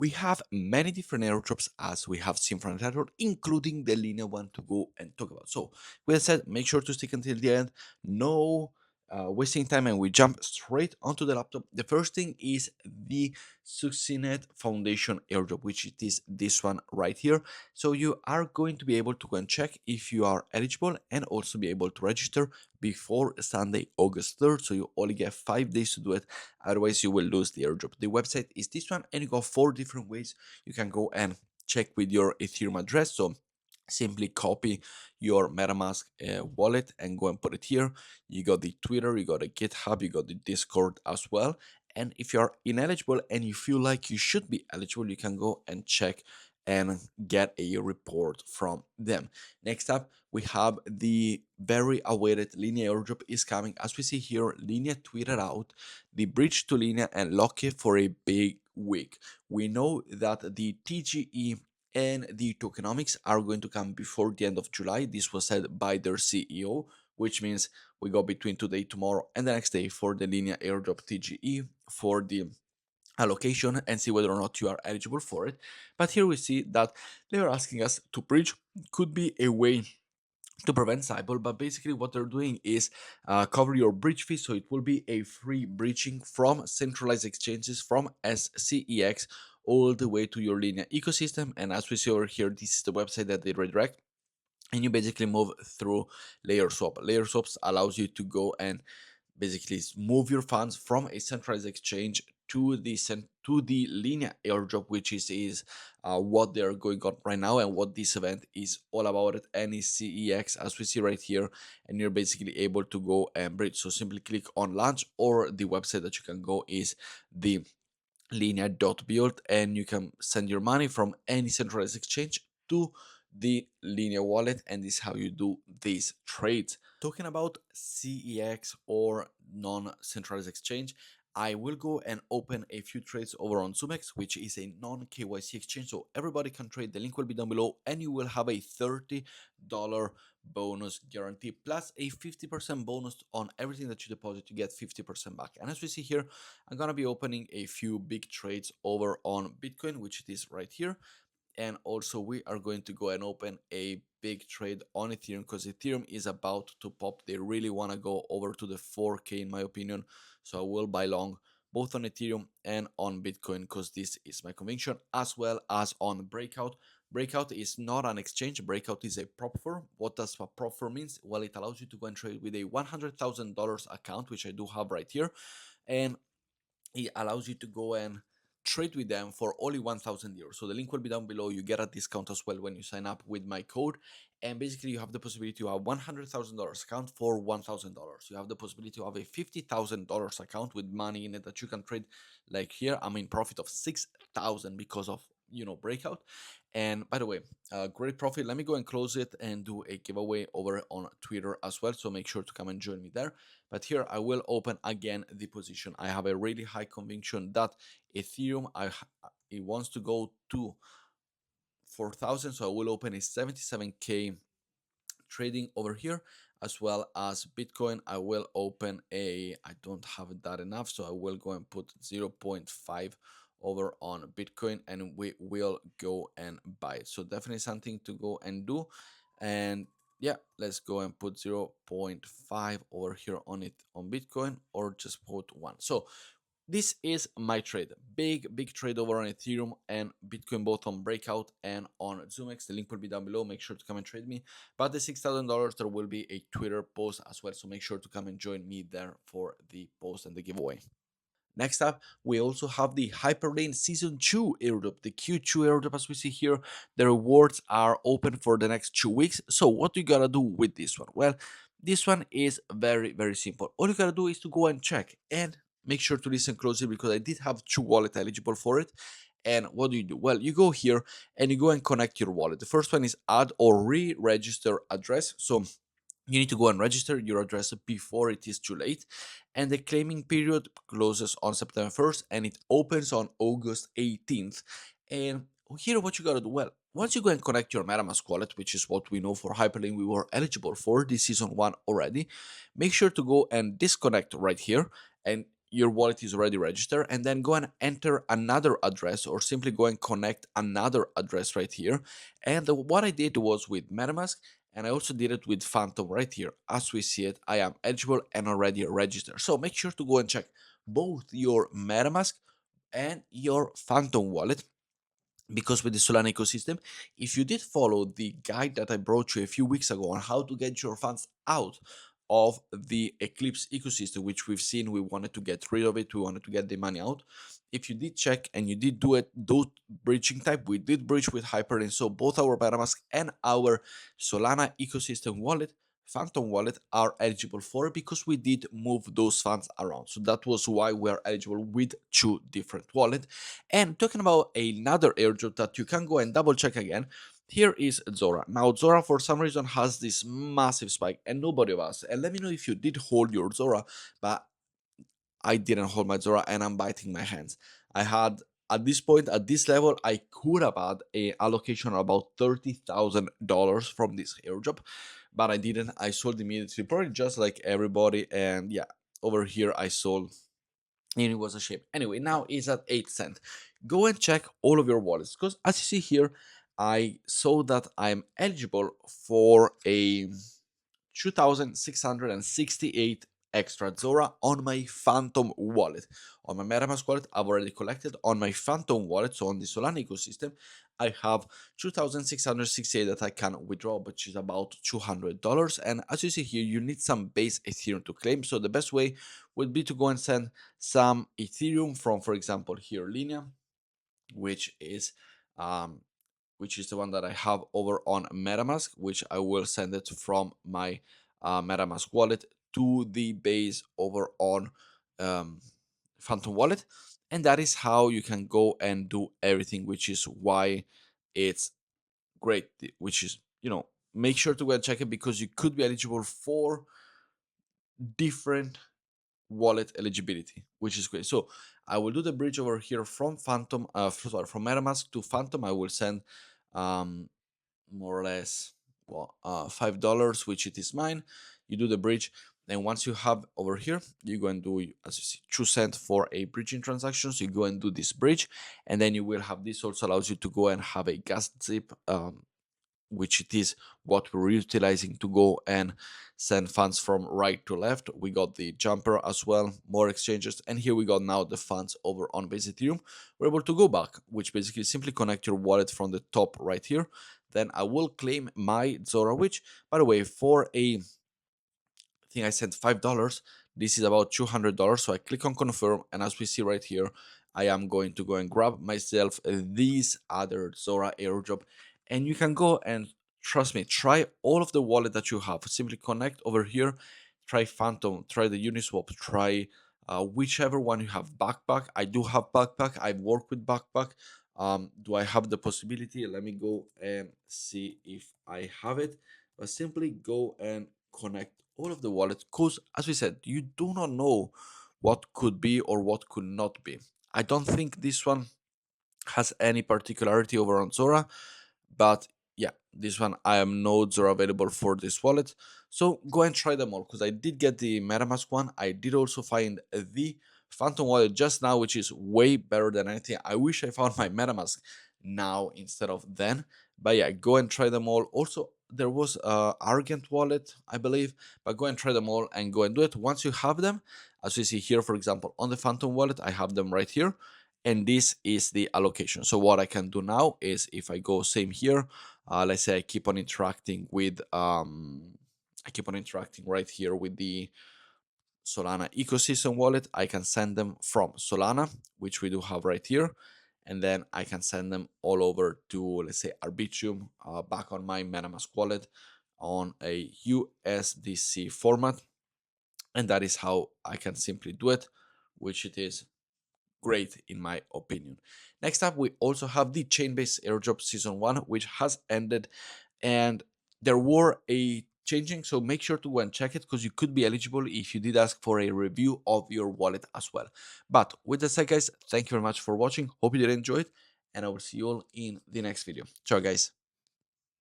We have many different airdrops as we have seen from the title, including the LINEA one to go and talk about. So, with that said, make sure to stick until the end. No wasting time, and we jump straight onto the laptop. The first thing is the Succinet Foundation airdrop, which it is this one right here. So you are going to be able to go and check if you are eligible and also be able to register before Sunday, August 3rd. So you only get 5 days to do it. Otherwise, you will lose the airdrop. The website is this one, and you got 4 different ways you can go and check with your Ethereum address. So simply copy your MetaMask wallet and go and put it here. You got the Twitter, you got the GitHub, you got the Discord as well. And if you're ineligible and you feel like you should be eligible, you can go and check and get a report from them. Next up, we have the very awaited LINEA airdrop is coming. As we see here, LINEA tweeted out the bridge to LINEA and lock it for a big week. We know that the TGE and the tokenomics are going to come before the end of July. This was said by their CEO, which means we go between today, tomorrow, and the next day for the LINEA airdrop TGE for the allocation and see whether or not you are eligible for it. But here we see that they are asking us to bridge. Could be a way to prevent cyber, but basically what they're doing is cover your bridge fee, so it will be a free bridging from centralized exchanges from SCEX all the way to your LINEA ecosystem. And as we see over here, this is the website that they redirect, and you basically move through layer swap. Layer swaps allows you to go and basically move your funds from a centralized exchange to the LINEA airdrop, which is what they're going on right now and what this event is all about. It and is CEX, as we see right here, and you're basically able to go and bridge. So simply click on launch, or the website that you can go is the linea.build, and you can send your money from any centralized exchange to the LINEA wallet, and this is how you do these trades. Talking about CEX or non-centralized exchange, I will go and open a few trades over on ZoomX, which is a non-KYC exchange, so everybody can trade. The link will be down below, and you will have a $30 bonus guarantee plus a 50% bonus on everything that you deposit. You get 50% back. And as we see here, I'm gonna be opening a few big trades over on Bitcoin, which it is right here. And also we are going to go and open a big trade on Ethereum, because Ethereum is about to pop. They really want to go over to the 4K in my opinion, so I will buy long both on Ethereum and on Bitcoin, because this is my conviction, as well as on Breakout. Breakout is not an exchange. Breakout is a prop firm. What does a prop firm means? Well, it allows you to go and trade with a $100,000 account, which I do have right here, and it allows you to go and trade with them for only 1,000 euros. So the link will be down below. You get a discount as well when you sign up with my code. And basically, you have the possibility to have $100,000 account for $1,000. You have the possibility to have a $50,000 account with money in it that you can trade. Like here, I'm in profit of 6,000 because of Breakout. And by the way, great profit. Let me go and close it and do a giveaway over on Twitter as well. So make sure to come and join me there. But here I will open again the position. I have a really high conviction that Ethereum, it wants to go to 4,000. So I will open a 77K trading over here, as well as Bitcoin. I will open I don't have that enough, so I will go and put 0.5 over on Bitcoin, and we will go and buy it. So definitely something to go and do. And yeah, let's go and put 0.5 over here on it on Bitcoin, or just put 1. So this is my trade. Big trade over on Ethereum and Bitcoin, both on Breakout and on ZoomX. The link will be down below. Make sure to come and trade me. But the $6,000, there will be a Twitter post as well. So make sure to come and join me there for the post and the giveaway. Next up, we also have the Hyperlane Season 2 airdrop, the Q2 airdrop. As we see here, the rewards are open for the next 2 weeks. So what you gotta do with this one? Well, this one is very simple. All you gotta do is to go and check, and make sure to listen closely, because I did have 2 wallets eligible for it. And what do? Well, you go here and you go and connect your wallet. The first one is add or re-register address. So you need to go and register your address before it is too late. And the claiming period closes on September 1st and it opens on August 18th. And here, what you gotta do? Well, once you go and connect your MetaMask wallet, which is what we know for Hyperlane we were eligible for this season 1 already, make sure to go and disconnect right here. And your wallet is already registered, and then go and enter another address, or simply go and connect another address right here. And what I did was with MetaMask, and I also did it with Phantom right here. As we see it, I am eligible and already registered. So make sure to go and check both your MetaMask and your Phantom wallet, because with the Solana ecosystem, if you did follow the guide that I brought you a few weeks ago on how to get your funds out of the Eclipse ecosystem, which we've seen, we wanted to get rid of it, we wanted to get the money out. If you did check and you did do it, those bridging type, we did bridge with Hyperlane. So both our MetaMask and our Solana ecosystem wallet, Phantom wallet, are eligible for it, because we did move those funds around. So that was why we are eligible with two different wallets. And talking about another airdrop that you can go and double check again, here is Zora. Now, Zora for some reason has this massive spike, and nobody of us. And let me know if you did hold your Zora, but I didn't hold my Zora, and I'm biting my hands. I had, at this point, at this level, I could have had a allocation of about $30,000 from this airdrop, but I didn't. I sold immediately, probably just like everybody. And yeah, over here I sold, and it was a shame. Anyway, now it's at 8 cents. Go and check all of your wallets, because as you see here, I saw that I'm eligible for a 2,668 extra Zora on my Phantom wallet. On my MetaMask wallet, I've already collected. On my Phantom wallet, so on the Solana ecosystem, I have 2,668 that I can withdraw, which is about $200. And as you see here, you need some base Ethereum to claim. So the best way would be to go and send some Ethereum from, for example, here LINEA, which is um, the one that I have over on MetaMask, which I will send it from my MetaMask wallet to the base over on um, Phantom wallet. And that is how you can go and do everything, which is why it's great. Which is, make sure to go and check it, because you could be eligible for different wallet eligibility, which is great. So I will do the bridge over here from Phantom, sorry, from MetaMask to Phantom. I will send um, more or less, well, $5, which it is mine. You do the bridge. Then once you have over here, you go and do, as you see, 2 cents for a bridging transaction. So you go and do this bridge, and then you will have, this also allows you to go and have a gas zip, which it is what we're utilizing to go and send funds from right to left. We got the jumper as well, more exchanges, and here we got now the funds over on base Ethereum. We're able to go back, which basically simply connect your wallet from the top right here. Then I will claim my Zora, which, by the way, for a, I think I sent $5. This is about $200. So I click on confirm, and as we see right here, I am going to go and grab myself this other Zora airdrop. And you can go and, trust me, try all of the wallet that you have. Simply connect over here, try Phantom, try the Uniswap, try whichever one you have. Backpack, I do have Backpack. I work with Backpack. Do I have the possibility? Let me go and see if I have it. But simply go and connect all of the wallets, because as we said, you do not know what could be or what could not be. I don't think this one has any particularity over on Zora, but yeah, this one, I am nodes are available for this wallet. So go and try them all, because I did get the MetaMask one. I did also find the Phantom wallet just now, which is way better than anything. I wish I found my MetaMask now instead of then. But yeah, go and try them all. Also, there was Argent wallet, I believe, but go and try them all and go and do it. Once you have them, as you see here, for example, on the Phantom wallet, I have them right here. And this is the allocation. So what I can do now is, if I go same here, let's say I keep on interacting with I keep on interacting right here with the Solana ecosystem wallet. I can send them from Solana, which we do have right here, and then I can send them all over to, let's say, Arbitrum, back on my MetaMask wallet on a USDC format. And that is how I can simply do it, which it is great in my opinion. Next up, we also have the Chainbased Airdrop Season 1, which has ended, and there were a changing, so make sure to go and check it, because you could be eligible if you did ask for a review of your wallet as well. But with that said, guys, thank you very much for watching. Hope you did enjoy it, and I will see you all in the next video. Ciao, guys.